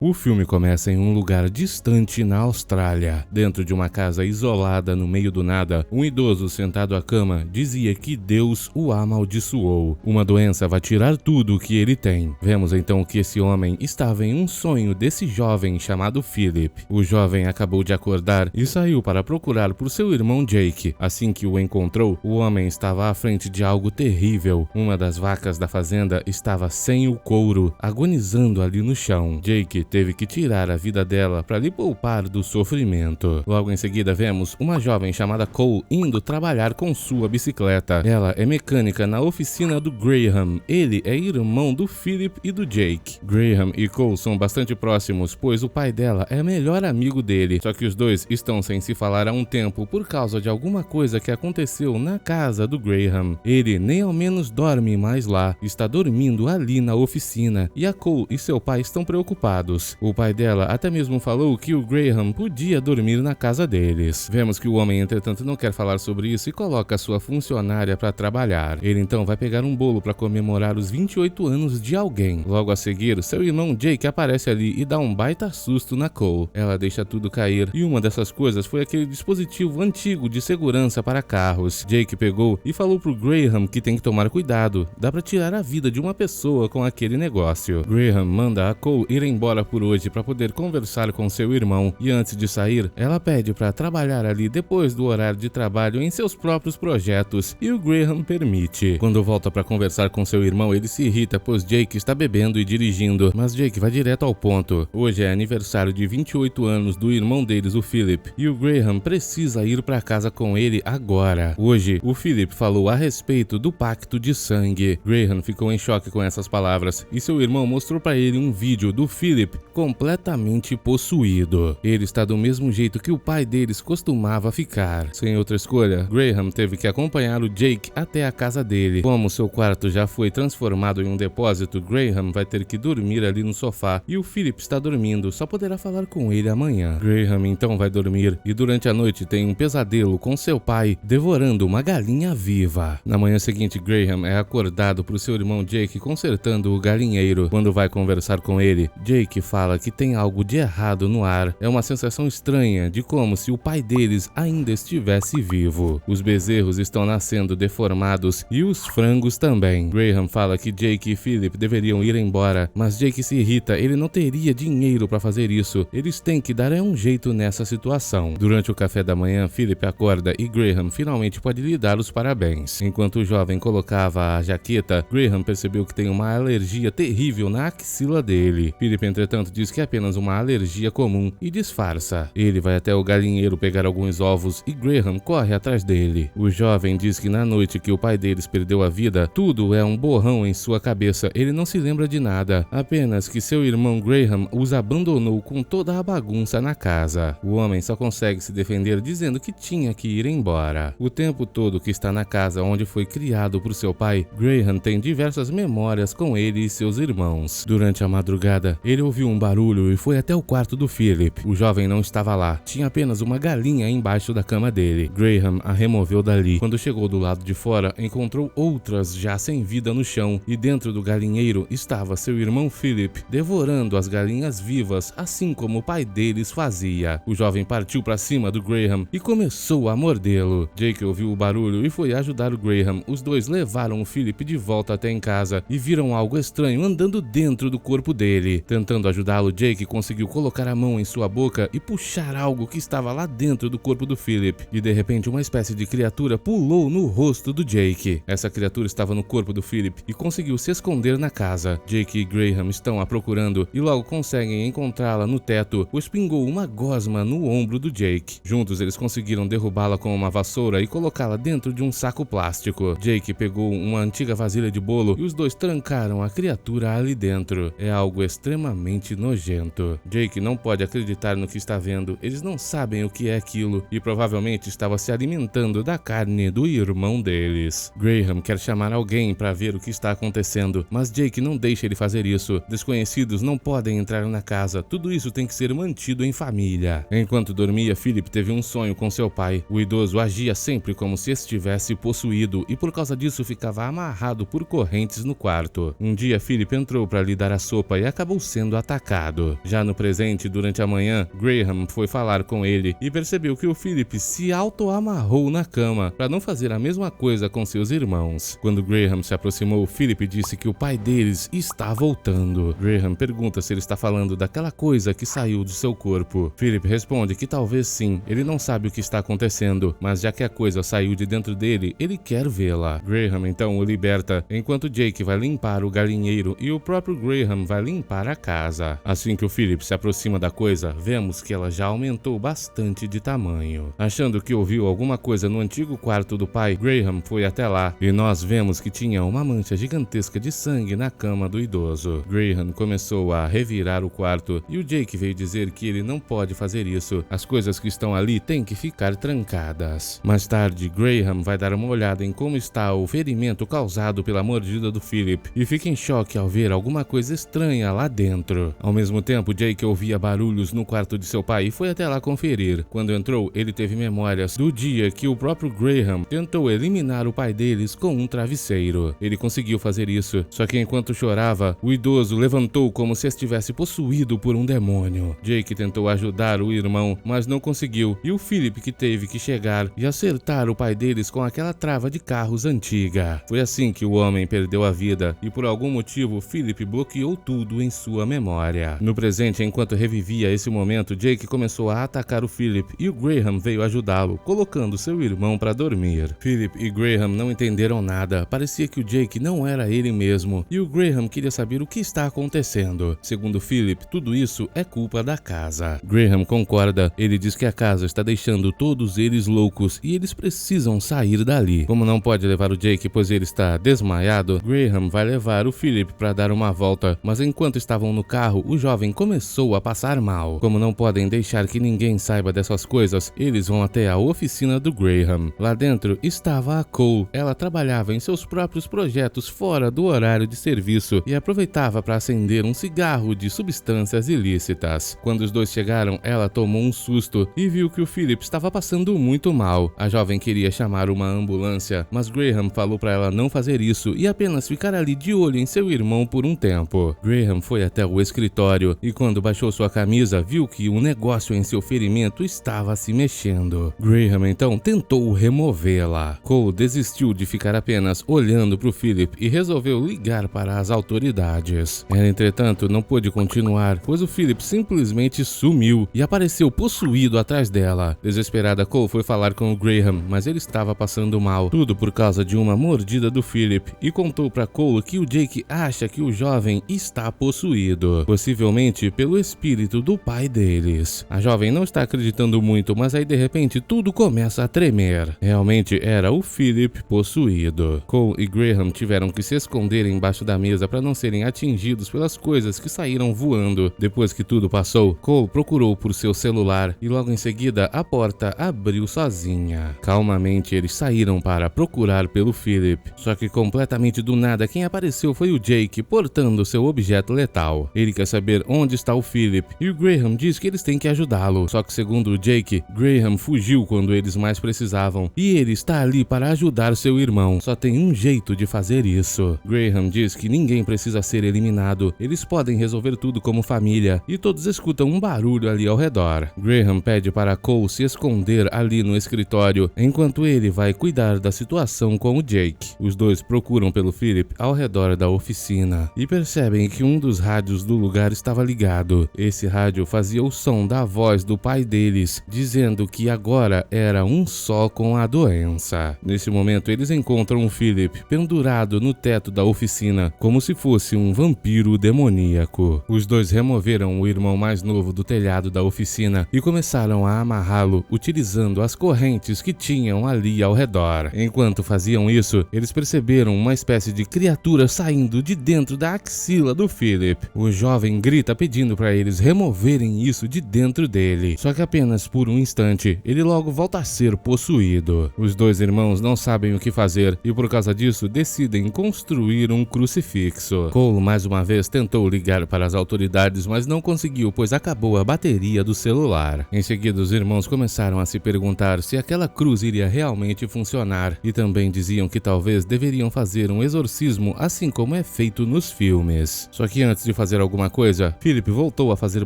O filme começa em um lugar distante na Austrália. Dentro de uma casa isolada no meio do nada, um idoso sentado à cama dizia que Deus o amaldiçoou. Uma doença vai tirar tudo o que ele tem. Vemos então que esse homem estava em um sonho desse jovem chamado Philip. O jovem acabou de acordar e saiu para procurar por seu irmão Jake. Assim que o encontrou, o homem estava à frente de algo terrível. Uma das vacas da fazenda estava sem o couro, agonizando ali no chão. Jake teve que tirar a vida dela para lhe poupar do sofrimento. Logo em seguida vemos uma jovem chamada Cole indo trabalhar com sua bicicleta. Ela é mecânica na oficina do Graham. Ele é irmão do Philip e do Jake. Graham e Cole são bastante próximos, pois o pai dela é melhor amigo dele. Só que os dois estão sem se falar há um tempo por causa de alguma coisa que aconteceu na casa do Graham. Ele nem ao menos dorme mais lá, está dormindo ali na oficina, e a Cole e seu pai estão preocupados. O pai dela até mesmo falou que o Graham podia dormir na casa deles. Vemos que o homem, entretanto, não quer falar sobre isso e coloca sua funcionária para trabalhar. Ele então vai pegar um bolo para comemorar os 28 anos de alguém. Logo a seguir, seu irmão Jake aparece ali e dá um baita susto na Cole. Ela deixa tudo cair e uma dessas coisas foi aquele dispositivo antigo de segurança para carros. Jake pegou e falou pro Graham que tem que tomar cuidado. Dá para tirar a vida de uma pessoa com aquele negócio. Graham manda a Cole ir embora por hoje para poder conversar com seu irmão, e antes de sair, ela pede para trabalhar ali depois do horário de trabalho em seus próprios projetos, e o Graham permite. Quando volta para conversar com seu irmão, ele se irrita pois Jake está bebendo e dirigindo, mas Jake vai direto ao ponto. Hoje é aniversário de 28 anos do irmão deles, o Philip, e o Graham precisa ir para casa com ele agora. Hoje, o Philip falou a respeito do pacto de sangue. Graham ficou em choque com essas palavras, e seu irmão mostrou para ele um vídeo do Philip completamente possuído. Ele está do mesmo jeito que o pai deles costumava ficar. Sem outra escolha, Graham teve que acompanhar o Jake até a casa dele. Como seu quarto já foi transformado em um depósito, Graham vai ter que dormir ali no sofá, e o Philip está dormindo, só poderá falar com ele amanhã. Graham então vai dormir e durante a noite tem um pesadelo com seu pai devorando uma galinha viva. Na manhã seguinte, Graham é acordado por seu irmão Jake consertando o galinheiro. Quando vai conversar com ele, Jake fala que tem algo de errado no ar. É uma sensação estranha de como se o pai deles ainda estivesse vivo. Os bezerros estão nascendo deformados e os frangos também. Graham fala que Jake e Philip deveriam ir embora, mas Jake se irrita, ele não teria dinheiro para fazer isso. Eles têm que dar um jeito nessa situação. Durante o café da manhã, Philip acorda e Graham finalmente pode lhe dar os parabéns. Enquanto o jovem colocava a jaqueta, Graham percebeu que tem uma alergia terrível na axila dele. Philip, entretanto, diz que é apenas uma alergia comum e disfarça. Ele vai até o galinheiro pegar alguns ovos e Graham corre atrás dele. O jovem diz que na noite que o pai deles perdeu a vida, tudo é um borrão em sua cabeça. Ele não se lembra de nada, apenas que seu irmão Graham os abandonou com toda a bagunça na casa. O homem só consegue se defender dizendo que tinha que ir embora. O tempo todo que está na casa onde foi criado por seu pai, Graham tem diversas memórias com ele e seus irmãos. Durante a madrugada, ele ouviu um barulho e foi até o quarto do Philip. O jovem não estava lá, tinha apenas uma galinha embaixo da cama dele. Graham a removeu dali. Quando chegou do lado de fora, encontrou outras já sem vida no chão, e dentro do galinheiro estava seu irmão Philip devorando as galinhas vivas, assim como o pai deles fazia. O jovem partiu para cima do Graham e começou a mordê-lo. Jake ouviu o barulho e foi ajudar o Graham. Os dois levaram o Philip de volta até em casa e viram algo estranho andando dentro do corpo dele. Tentando ajudá-lo, Jake conseguiu colocar a mão em sua boca e puxar algo que estava lá dentro do corpo do Philip. E de repente uma espécie de criatura pulou no rosto do Jake. Essa criatura estava no corpo do Philip e conseguiu se esconder na casa. Jake e Graham estão a procurando e logo conseguem encontrá-la no teto, pois pingou uma gosma no ombro do Jake. Juntos eles conseguiram derrubá-la com uma vassoura e colocá-la dentro de um saco plástico. Jake pegou uma antiga vasilha de bolo e os dois trancaram a criatura ali dentro. É algo extremamente nojento. Jake não pode acreditar no que está vendo. Eles não sabem o que é aquilo e provavelmente estava se alimentando da carne do irmão deles. Graham quer chamar alguém para ver o que está acontecendo, mas Jake não deixa ele fazer isso. Desconhecidos não podem entrar na casa. Tudo isso tem que ser mantido em família. Enquanto dormia, Philip teve um sonho com seu pai. O idoso agia sempre como se estivesse possuído e por causa disso ficava amarrado por correntes no quarto. Um dia, Philip entrou para lhe dar a sopa e acabou sendo atacado. Já no presente, durante a manhã, Graham foi falar com ele e percebeu que o Philip se auto-amarrou na cama para não fazer a mesma coisa com seus irmãos. Quando Graham se aproximou, Philip disse que o pai deles está voltando. Graham pergunta se ele está falando daquela coisa que saiu do seu corpo. Philip responde que talvez sim, ele não sabe o que está acontecendo, mas já que a coisa saiu de dentro dele, ele quer vê-la. Graham então o liberta, enquanto Jake vai limpar o galinheiro e o próprio Graham vai limpar a casa. Assim que o Philip se aproxima da coisa, vemos que ela já aumentou bastante de tamanho. Achando que ouviu alguma coisa no antigo quarto do pai, Graham foi até lá e nós vemos que tinha uma mancha gigantesca de sangue na cama do idoso. Graham começou a revirar o quarto e o Jake veio dizer que ele não pode fazer isso. As coisas que estão ali têm que ficar trancadas. Mais tarde, Graham vai dar uma olhada em como está o ferimento causado pela mordida do Philip e fica em choque ao ver alguma coisa estranha lá dentro. Ao mesmo tempo, Jake ouvia barulhos no quarto de seu pai e foi até lá conferir. Quando entrou, ele teve memórias do dia que o próprio Graham tentou eliminar o pai deles com um travesseiro. Ele conseguiu fazer isso, só que enquanto chorava, o idoso levantou como se estivesse possuído por um demônio. Jake tentou ajudar o irmão, mas não conseguiu, e o Philip que teve que chegar e acertar o pai deles com aquela trava de carros antiga. Foi assim que o homem perdeu a vida, e por algum motivo Philip bloqueou tudo em sua memória. No presente, enquanto revivia esse momento, Jake começou a atacar o Philip e o Graham veio ajudá-lo, colocando seu irmão para dormir. Philip e Graham não entenderam nada, parecia que o Jake não era ele mesmo, e o Graham queria saber o que está acontecendo. Segundo Philip, tudo isso é culpa da casa. Graham concorda, ele diz que a casa está deixando todos eles loucos e eles precisam sair dali. Como não pode levar o Jake pois ele está desmaiado, Graham vai levar o Philip para dar uma volta, mas enquanto estavam no carro, o jovem começou a passar mal. Como não podem deixar que ninguém saiba dessas coisas, eles vão até a oficina do Graham. Lá dentro estava a Cole. Ela trabalhava em seus próprios projetos fora do horário de serviço e aproveitava para acender um cigarro de substâncias ilícitas. Quando os dois chegaram, ela tomou um susto e viu que o Philip estava passando muito mal. A jovem queria chamar uma ambulância, mas Graham falou para ela não fazer isso e apenas ficar ali de olho em seu irmão por um tempo. Graham foi até o escritório e quando baixou sua camisa, viu que um negócio em seu ferimento estava se mexendo. Graham então tentou removê-la. Cole desistiu de ficar apenas olhando para o Philip e resolveu ligar para as autoridades. Ela, entretanto, não pôde continuar, pois o Philip simplesmente sumiu e apareceu possuído atrás dela. Desesperada, Cole foi falar com o Graham, mas ele estava passando mal, tudo por causa de uma mordida do Philip, e contou para Cole que o Jake acha que o jovem está possuído, possivelmente pelo espírito do pai deles. A jovem não está acreditando muito, mas aí de repente tudo começa a tremer. Realmente era o Philip possuído. Cole e Graham tiveram que se esconder embaixo da mesa para não serem atingidos pelas coisas que saíram voando. Depois que tudo passou, Cole procurou por seu celular e logo em seguida a porta abriu sozinha. Calmamente eles saíram para procurar pelo Philip, só que completamente do nada quem apareceu foi o Jake portando seu objeto letal. Ele quer saber onde está o Philip e o Graham diz que eles têm que ajudá-lo, só que segundo o Jake, Graham fugiu quando eles mais precisavam e ele está ali para ajudar seu irmão. Só tem um jeito de fazer isso. Graham diz que ninguém precisa ser eliminado, eles podem resolver tudo como família, e todos escutam um barulho ali ao redor. Graham pede para Cole se esconder ali no escritório, enquanto ele vai cuidar da situação com o Jake. Os dois procuram pelo Philip ao redor da oficina e percebem que um dos rádios do lugar estava ligado. Esse rádio fazia o som da voz do pai deles, dizendo que agora era um só com a doença. Nesse momento, eles encontram o Philip pendurado no teto da oficina, como se fosse um vampiro demoníaco. Os dois removeram o irmão mais novo do telhado da oficina e começaram a amarrá-lo utilizando as correntes que tinham ali ao redor. Enquanto faziam isso, eles perceberam uma espécie de criatura saindo de dentro da axila do Philip. O jovem grita pedindo para eles removerem isso de dentro dele, só que apenas por um instante, ele logo volta a ser possuído. Os dois irmãos não sabem o que fazer e por causa disso decidem construir um crucifixo. Cole mais uma vez tentou ligar para as autoridades, mas não conseguiu, pois acabou a bateria do celular. Em seguida, os irmãos começaram a se perguntar se aquela cruz iria realmente funcionar e também diziam que talvez deveriam fazer um exorcismo assim como é feito nos filmes. Só que antes de fazer alguma alguma coisa, Philip voltou a fazer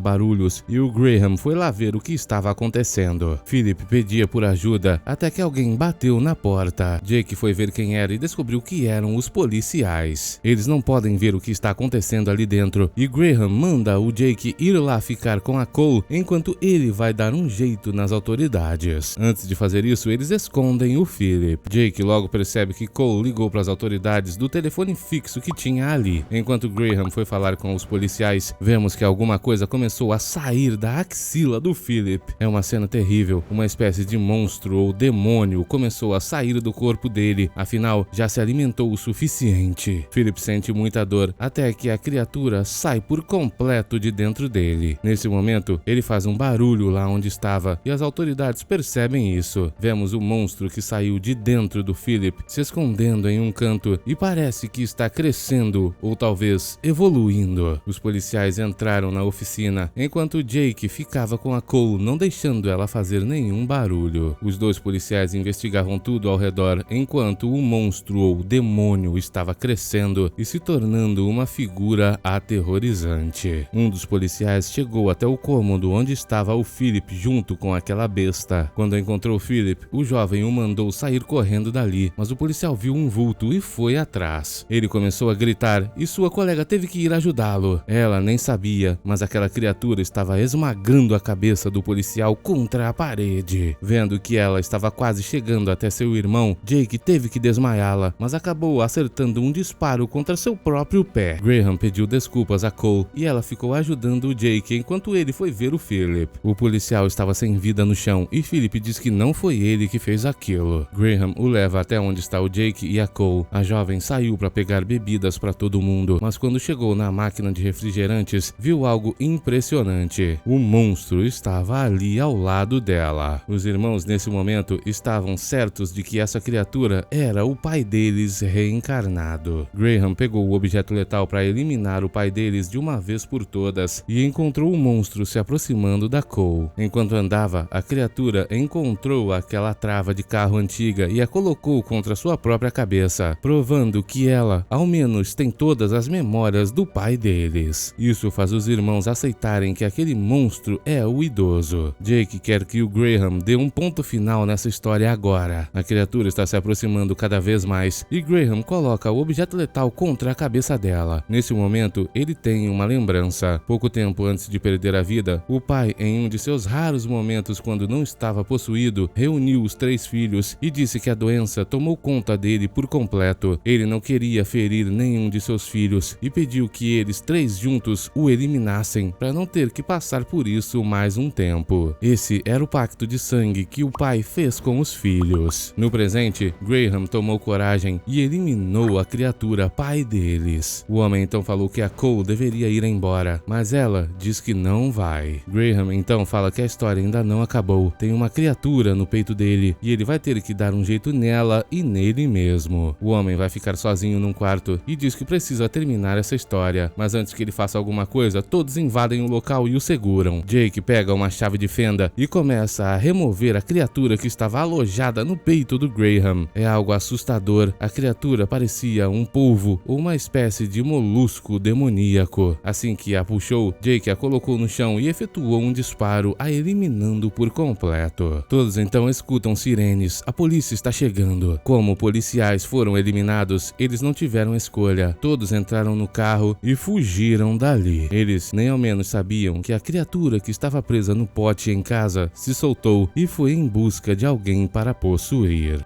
barulhos e o Graham foi lá ver o que estava acontecendo. Philip pedia por ajuda até que alguém bateu na porta. Jake foi ver quem era e descobriu que eram os policiais. Eles não podem ver o que está acontecendo ali dentro e Graham manda o Jake ir lá ficar com a Cole enquanto ele vai dar um jeito nas autoridades. Antes de fazer isso, eles escondem o Philip. Jake logo percebe que Cole ligou para as autoridades do telefone fixo que tinha ali. Enquanto Graham foi falar com os policiais, vemos que alguma coisa começou a sair da axila do Philip. É uma cena terrível. Uma espécie de monstro ou demônio começou a sair do corpo dele. Afinal, já se alimentou o suficiente. Philip sente muita dor até que a criatura sai por completo de dentro dele. Nesse momento, ele faz um barulho lá onde estava e as autoridades percebem isso. Vemos o monstro que saiu de dentro do Philip se escondendo em um canto e parece que está crescendo ou talvez evoluindo. Os policiais entraram na oficina enquanto Jake ficava com a Cole, não deixando ela fazer nenhum barulho. Os dois policiais investigavam tudo ao redor enquanto o monstro ou demônio estava crescendo e se tornando uma figura aterrorizante. Um dos policiais chegou até o cômodo onde estava o Philip junto com aquela besta. Quando encontrou Philip, o jovem o mandou sair correndo dali, mas o policial viu um vulto e foi atrás. Ele começou a gritar e sua colega teve que ir ajudá-lo. Ela nem sabia, mas aquela criatura estava esmagando a cabeça do policial contra a parede. Vendo que ela estava quase chegando até seu irmão, Jake teve que desmaiá-la, mas acabou acertando um disparo contra seu próprio pé. Graham pediu desculpas a Cole e ela ficou ajudando o Jake enquanto ele foi ver o Philip. O policial estava sem vida no chão e Philip diz que não foi ele que fez aquilo. Graham o leva até onde está o Jake e a Cole. A jovem saiu para pegar bebidas para todo mundo, mas quando chegou na máquina de refrigerantes, viu algo impressionante. O monstro estava ali ao lado dela. Os irmãos nesse momento estavam certos de que essa criatura era o pai deles reencarnado. Graham pegou o objeto letal para eliminar o pai deles de uma vez por todas e encontrou o monstro se aproximando da Cole. Enquanto andava, a criatura encontrou aquela trava de carro antiga e a colocou contra sua própria cabeça, provando que ela, ao menos, tem todas as memórias do pai deles. Isso faz os irmãos aceitarem que aquele monstro é o idoso. Jake quer que o Graham dê um ponto final nessa história agora. A criatura está se aproximando cada vez mais e Graham coloca o objeto letal contra a cabeça dela. Nesse momento, ele tem uma lembrança. Pouco tempo antes de perder a vida, o pai, em um de seus raros momentos quando não estava possuído, reuniu os 3 filhos e disse que a doença tomou conta dele por completo. Ele não queria ferir nenhum de seus filhos e pediu que eles 3 juntos o eliminassem para não ter que passar por isso mais um tempo. Esse era o pacto de sangue que o pai fez com os filhos. No presente, Graham tomou coragem e eliminou a criatura pai deles. O homem então falou que a Cole deveria ir embora, mas ela diz que não vai. Graham então fala que a história ainda não acabou. Tem uma criatura no peito dele e ele vai ter que dar um jeito nela e nele mesmo. O homem vai ficar sozinho num quarto e diz que precisa terminar essa história, mas antes que ele faça alguma coisa, todos invadem o local e o seguram. Jake pega uma chave de fenda e começa a remover a criatura que estava alojada no peito do Graham. É algo assustador. A criatura parecia um polvo ou uma espécie de molusco demoníaco. Assim que a puxou, Jake a colocou no chão e efetuou um disparo, a eliminando por completo. Todos então escutam sirenes. A polícia está chegando. Como policiais foram eliminados, eles não tiveram escolha. Todos entraram no carro e fugiram dali. Eles nem ao menos sabiam que a criatura que estava presa no pote em casa se soltou e foi em busca de alguém para possuir.